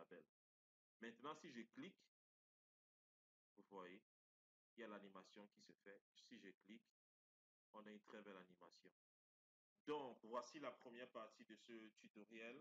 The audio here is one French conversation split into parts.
label. Maintenant, si je clique, vous voyez, il y a l'animation qui se fait. Si je clique, on a une très belle animation. Donc, voici la première partie de ce tutoriel.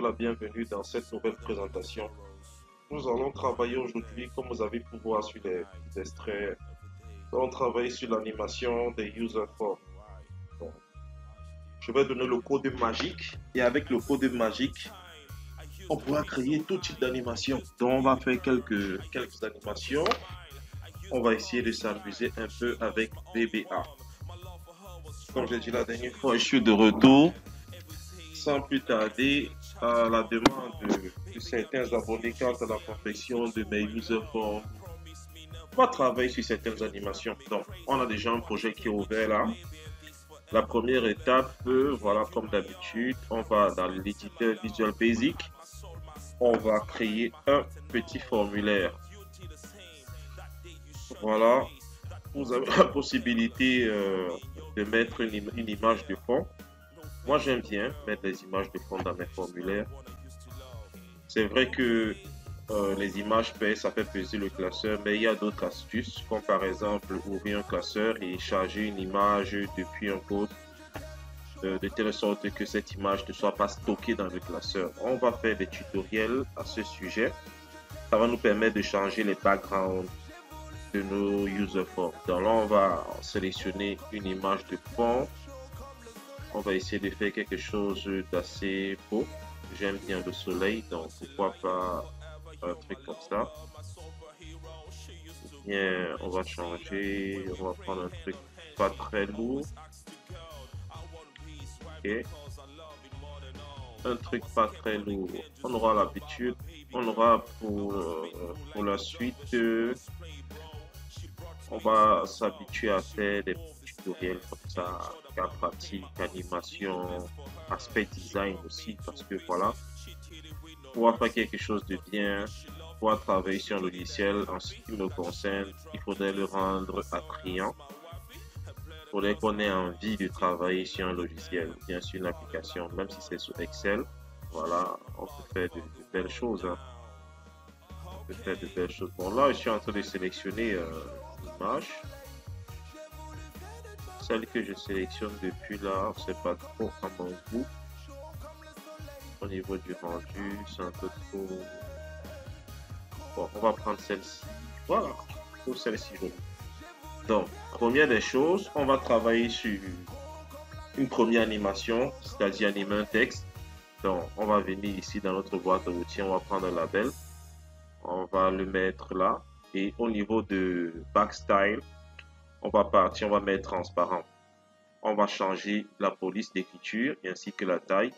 La bienvenue dans cette nouvelle présentation. Nous allons travailler aujourd'hui, comme vous avez pu voir sur les extraits, nous allons travailler sur l'animation des user forms. Donc, je vais donner le code magique et avec le code magique, on pourra créer tout type d'animation. Donc, on va faire quelques animations. On va essayer de s'amuser un peu avec VBA. Comme j'ai dit la dernière fois, je suis de retour. Sans plus tarder, à la demande de certains abonnés quant à la confection de mes user forms, on va travailler sur certaines animations. Donc, on a déjà un projet qui est ouvert là. La première étape, voilà, comme d'habitude, on va dans l'éditeur Visual Basic. On va créer un petit formulaire. Voilà, vous avez la possibilité de mettre une image de fond. Moi, j'aime bien mettre des images de fond dans mes formulaires. C'est vrai que les images ça fait peser le classeur, mais il y a d'autres astuces, comme par exemple ouvrir un classeur et charger une image depuis un code, de telle sorte que cette image ne soit pas stockée dans le classeur. On va faire des tutoriels à ce sujet. Ça va nous permettre de changer les backgrounds de nos user forms. Donc là, on va sélectionner une image de fond. On va essayer de faire quelque chose d'assez beau. J'aime bien le soleil, donc pourquoi pas un truc comme ça. Bien, on va changer, on va prendre un truc pas très lourd. Ok. Un truc pas très lourd. On aura l'habitude, on aura pour la suite, on va s'habituer à faire des tutoriels comme ça, cas pratique, animation, aspect design aussi, parce que voilà, pour faire quelque chose de bien, pour travailler sur un logiciel, en ce qui me concerne, il faudrait le rendre attrayant. Il faudrait qu'on ait envie de travailler sur un logiciel, bien sûr une application, même si c'est sur Excel. Voilà, on peut faire de belles choses. Hein. On peut faire de belles choses. Bon, là, je suis en train de sélectionner l'image. Celle que je sélectionne depuis là, c'est pas trop à mon goût. Au niveau du rendu, c'est un peu trop. Bon, on va prendre celle-ci. Voilà, pour celle-ci jolie. Donc, première des choses, on va travailler sur une première animation, c'est-à-dire animer un texte. Donc, on va venir ici dans notre boîte à outils, on va prendre un label. On va le mettre là. Et au niveau de Backstyle, on va partir, on va mettre transparent. On va changer la police d'écriture ainsi que la taille.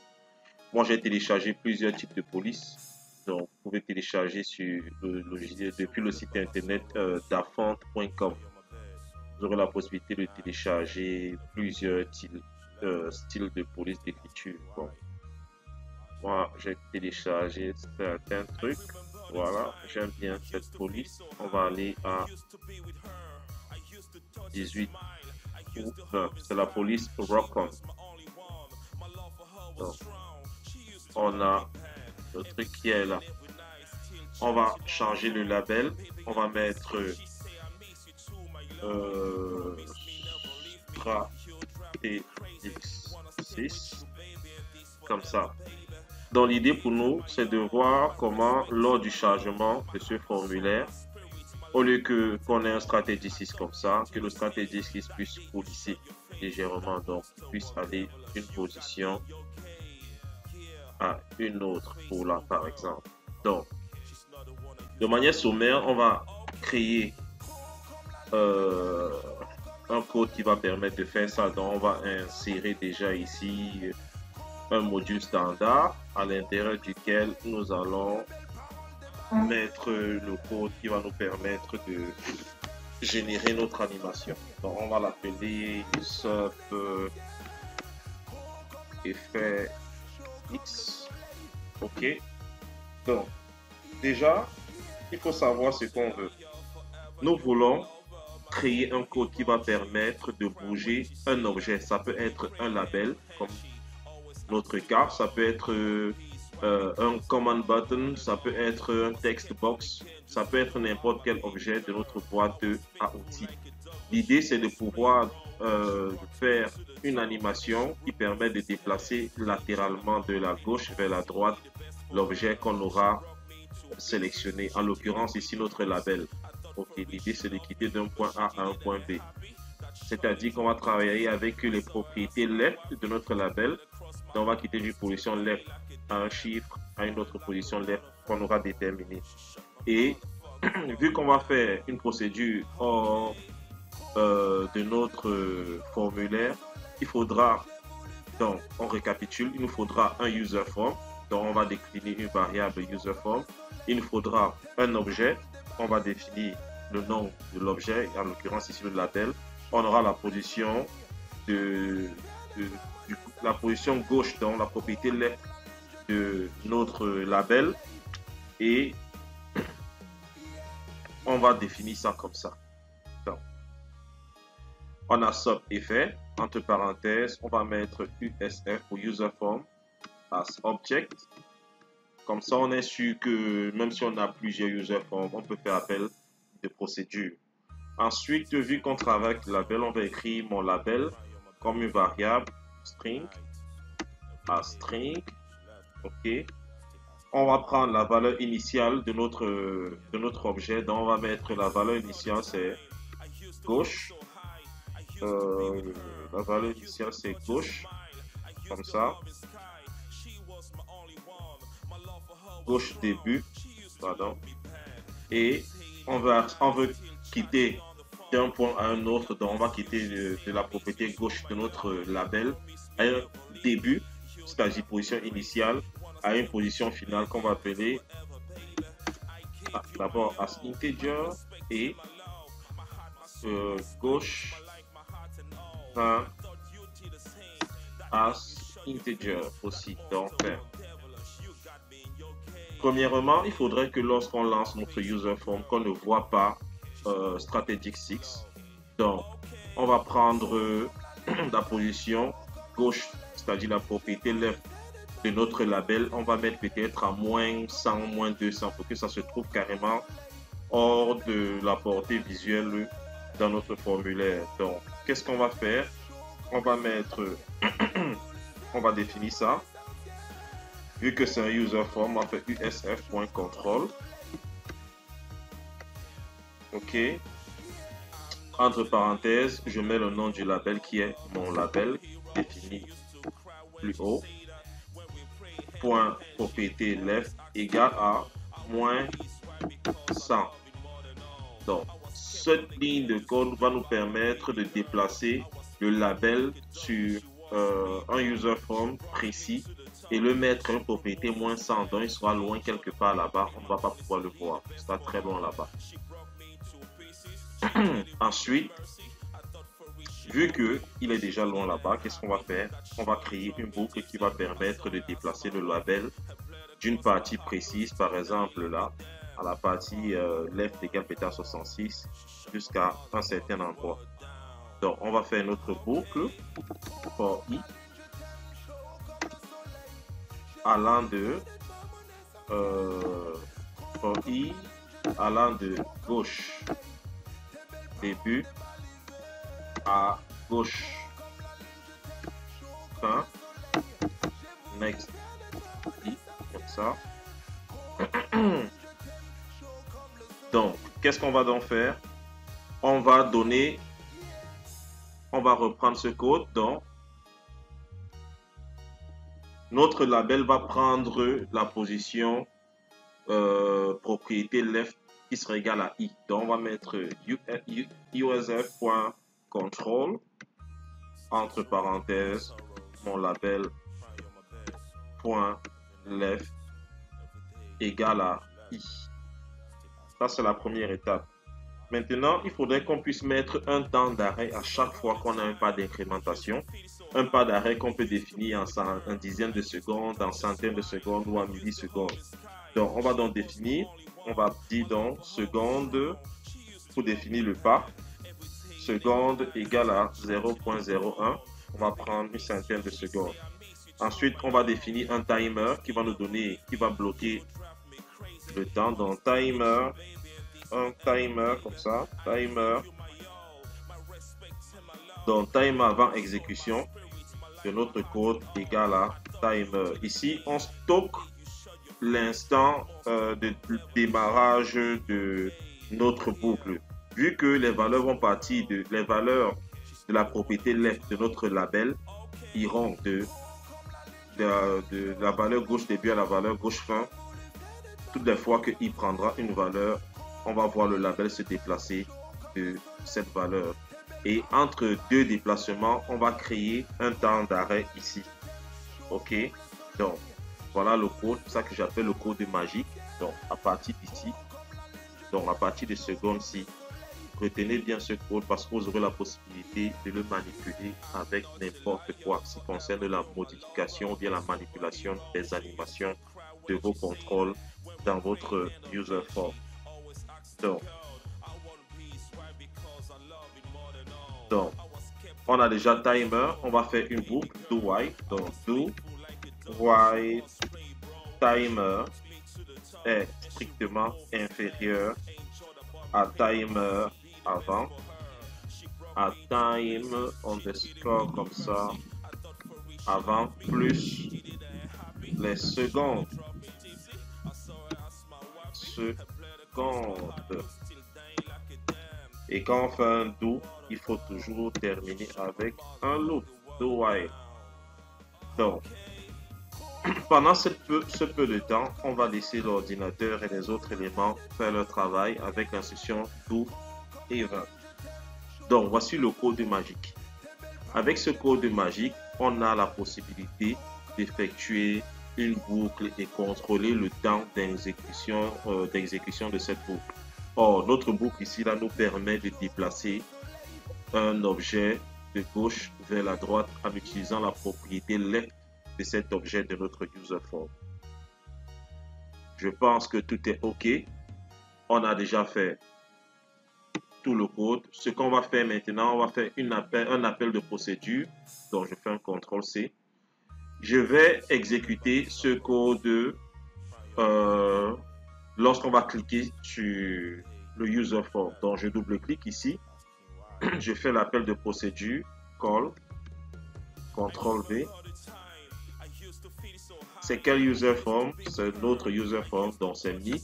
Moi, j'ai téléchargé plusieurs types de police. Donc, vous pouvez télécharger sur le logiciel depuis le site internet dafont.com. Vous aurez la possibilité de télécharger plusieurs styles de police d'écriture. Bon. Moi, j'ai téléchargé certains trucs. Voilà, j'aime bien cette police. On va aller à 18. C'est la police Rockon. Donc, on a le truc qui est là. On va changer le label. On va mettre X6 comme ça. Donc l'idée pour nous, c'est de voir comment lors du chargement de ce formulaire, au lieu qu'on ait un stratégie 6 comme ça, que le stratégie 6 puisse coulisser légèrement, donc puisse aller d'une position à une autre pour là par exemple. Donc de manière sommaire, on va créer un code qui va permettre de faire ça. Donc on va insérer déjà ici un module standard à l'intérieur duquel nous allons mettre le code qui va nous permettre de générer notre animation. Donc on va l'appeler sub effet X. OK. Donc, déjà, il faut savoir ce qu'on veut. Nous voulons créer un code qui va permettre de bouger un objet. Ça peut être un label, comme notre cas. Ça peut être un command button. Ça peut être un text box. Ça peut être n'importe quel objet de notre boîte à outils. L'idée, c'est de pouvoir faire une animation qui permet de déplacer latéralement de la gauche vers la droite l'objet qu'on aura sélectionné. En l'occurrence, ici, notre label. Ok, l'idée, c'est de quitter d'un point A à un point B. C'est-à-dire qu'on va travailler avec les propriétés left de notre label. Donc, on va quitter d'une position left à un chiffre à une autre position left qu'on aura déterminée. Et vu qu'on va faire une procédure hors de notre formulaire, il faudra, donc on récapitule, il nous faudra un user form, donc on va décliner une variable user form, il nous faudra un objet, on va définir le nom de l'objet, en l'occurrence ici le label, on aura la position de la position gauche, donc la propriété left de notre label, et on va définir ça comme ça. Donc, on a sub effet, entre parenthèses, on va mettre USF pour user form as object. Comme ça, on est sûr que même si on a plusieurs user forms, on peut faire appel de procédure. Ensuite, vu qu'on travaille avec le label, on va écrire mon label comme une variable string à string. OK. On va prendre la valeur initiale de notre objet. Donc, on va mettre la valeur initiale, c'est gauche. La valeur initiale, c'est gauche. Comme ça. Gauche début. Pardon. Et on veut quitter d'un point à un autre. Donc, on va quitter de la propriété gauche de notre label à un début, c'est-à-dire position initiale, à une position finale qu'on va appeler d'abord as integer et gauche as integer aussi. Donc, premièrement, il faudrait que lorsqu'on lance notre user form, qu'on ne voit pas Strategic 6. Donc, on va prendre la position gauche, c'est-à-dire la propriété left de notre label. On va mettre peut-être à moins 100, moins 200 pour que ça se trouve carrément hors de la portée visuelle dans notre formulaire. Donc, qu'est-ce qu'on va faire? On va mettre, on va définir ça. Vu que c'est un user form, on va faire usf.control. OK. Entre parenthèses, je mets le nom du label qui est mon label, défini plus haut. Point propriété left égale à moins 100. Donc, cette ligne de code va nous permettre de déplacer le label sur un user form précis et le mettre à une propriété moins 100. Donc, il sera loin quelque part là-bas. On ne va pas pouvoir le voir. Il sera très loin là-bas. Ensuite, vu qu'il est déjà loin là-bas, qu'est-ce qu'on va faire? On va créer une boucle qui va permettre de déplacer le label d'une partie précise, par exemple là, à la partie left égale bêta 66 jusqu'à un certain endroit. Donc, on va faire notre boucle for i allant de gauche début à gauche fin next i comme ça. Donc, qu'est-ce qu'on va donc faire? On va reprendre ce code. Donc, notre label va prendre la position propriété left qui sera égale à i. Donc, on va mettre usf.control entre parenthèses mon label .left égale à i. Ça, c'est la première étape. Maintenant, il faudrait qu'on puisse mettre un temps d'arrêt à chaque fois qu'on a un pas d'incrémentation. un pas d'arrêt qu'on peut définir en dizaines de secondes, en centaines de secondes ou en millisecondes. Donc, on va donc définir, on va dire donc seconde pour définir le pas. Seconde égale à 0.01. On va prendre une centaine de secondes. Ensuite, on va définir un timer qui va nous donner, qui va bloquer le temps. Donc, timer, un timer comme ça, timer. Donc, timer avant exécution de notre code égale à timer. Ici, on stocke l'instant de démarrage de notre boucle. Vu que les valeurs vont partir les valeurs de la propriété left de notre label iront de la valeur gauche début à la valeur gauche fin. Toutes les fois qu'il prendra une valeur, on va voir le label se déplacer de cette valeur. Et entre deux déplacements, on va créer un temps d'arrêt ici. OK? Donc, voilà le code, c'est ça que j'appelle le code magique. Donc, à partir d'ici, donc à partir de seconde-ci, retenez bien ce code parce que vous aurez la possibilité de le manipuler avec n'importe quoi, ce qui concerne la modification ou bien la manipulation des animations de vos contrôles dans votre user form. Donc, on a déjà timer, on va faire une boucle do while. Donc, do while timer est strictement inférieur à timer avant, à time underscore comme ça, avant plus les secondes. Et quand on fait un do, il faut toujours terminer avec un loop, do while. Donc, pendant ce peu de temps, on va laisser l'ordinateur et les autres éléments faire leur travail avec l'instruction do event. Donc, voici le code magique. Avec ce code magique, on a la possibilité d'effectuer une boucle et contrôler le temps d'exécution de cette boucle. Or, notre boucle ici là, nous permet de déplacer un objet de gauche vers la droite en utilisant la propriété left de cet objet de notre user form. Je pense que tout est OK. On a déjà fait tout le code. Ce qu'on va faire maintenant, on va faire un appel de procédure. Donc, je fais un CTRL-C. Je vais exécuter ce code lorsqu'on va cliquer sur le user form. Donc, je double-clique ici. Je fais l'appel de procédure, call, CTRL-V. C'est quel user form? C'est notre user form, donc c'est mis.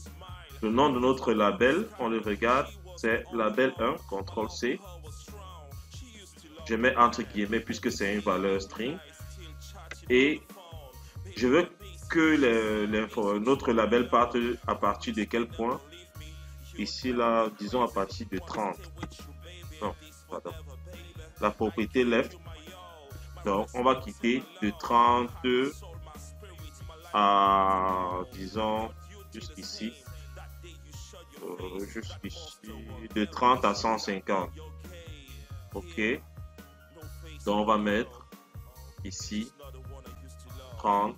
Le nom de notre label, on le regarde, c'est label 1, CTRL-C. Je mets entre guillemets puisque c'est une valeur string. Et je veux que notre label parte à partir de quel point? Ici, là, disons à partir de 30. Non, pardon. La propriété left. Donc, on va quitter de 30 à, disons, jusqu'ici. De 30 à 150. OK. Donc, on va mettre ici 30.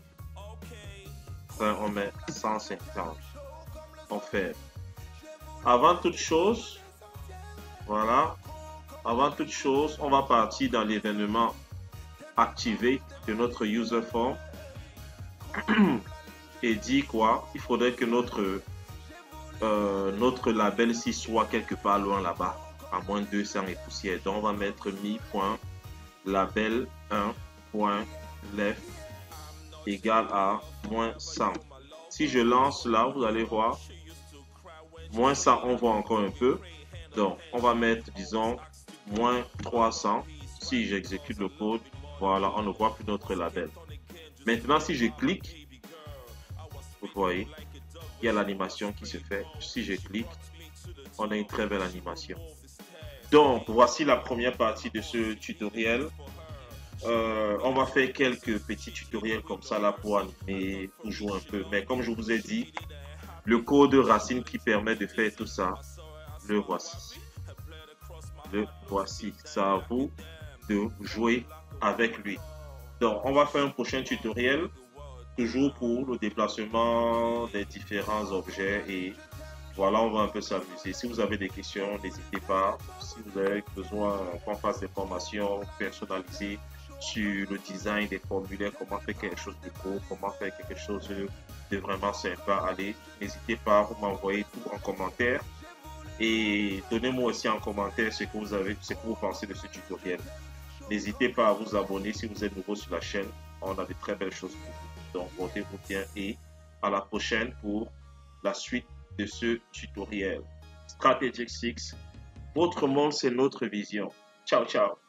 Enfin, on met 150. On fait. Avant toute chose, voilà. Avant toute chose, on va partir dans l'événement activé de notre user form et dire quoi? Il faudrait que notre label-ci soit quelque part loin là-bas, à moins de 200 et poussière. Donc, on va mettre mi.label1.left égale à moins 100. Si je lance là, vous allez voir, moins 100, on voit encore un peu. Donc, on va mettre, disons, moins 300. Si j'exécute le code, voilà, on ne voit plus notre label. Maintenant, si je clique, vous voyez, il y a l'animation qui se fait. Si je clique, on a une très belle animation. Donc, voici la première partie de ce tutoriel. On va faire quelques petits tutoriels comme ça là pour animer, pour jouer un peu. Mais comme je vous ai dit, le code racine qui permet de faire tout ça, le voici. Le voici. C'est à vous de jouer avec lui. Donc, on va faire un prochain tutoriel, toujours pour le déplacement des différents objets et voilà, on va un peu s'amuser. Si vous avez des questions, n'hésitez pas. Si vous avez besoin qu'on fasse des formations personnalisées sur le design des formulaires, comment faire quelque chose de beau, comment faire quelque chose de vraiment sympa, allez, n'hésitez pas, vous m'envoyez tout en commentaire et donnez-moi aussi en commentaire ce que vous avez, ce que vous pensez de ce tutoriel. N'hésitez pas à vous abonner si vous êtes nouveau sur la chaîne. On a de très belles choses pour vous. Donc, portez-vous bien et à la prochaine pour la suite de ce tutoriel. Strategic 6, votre monde, c'est notre vision. Ciao, ciao.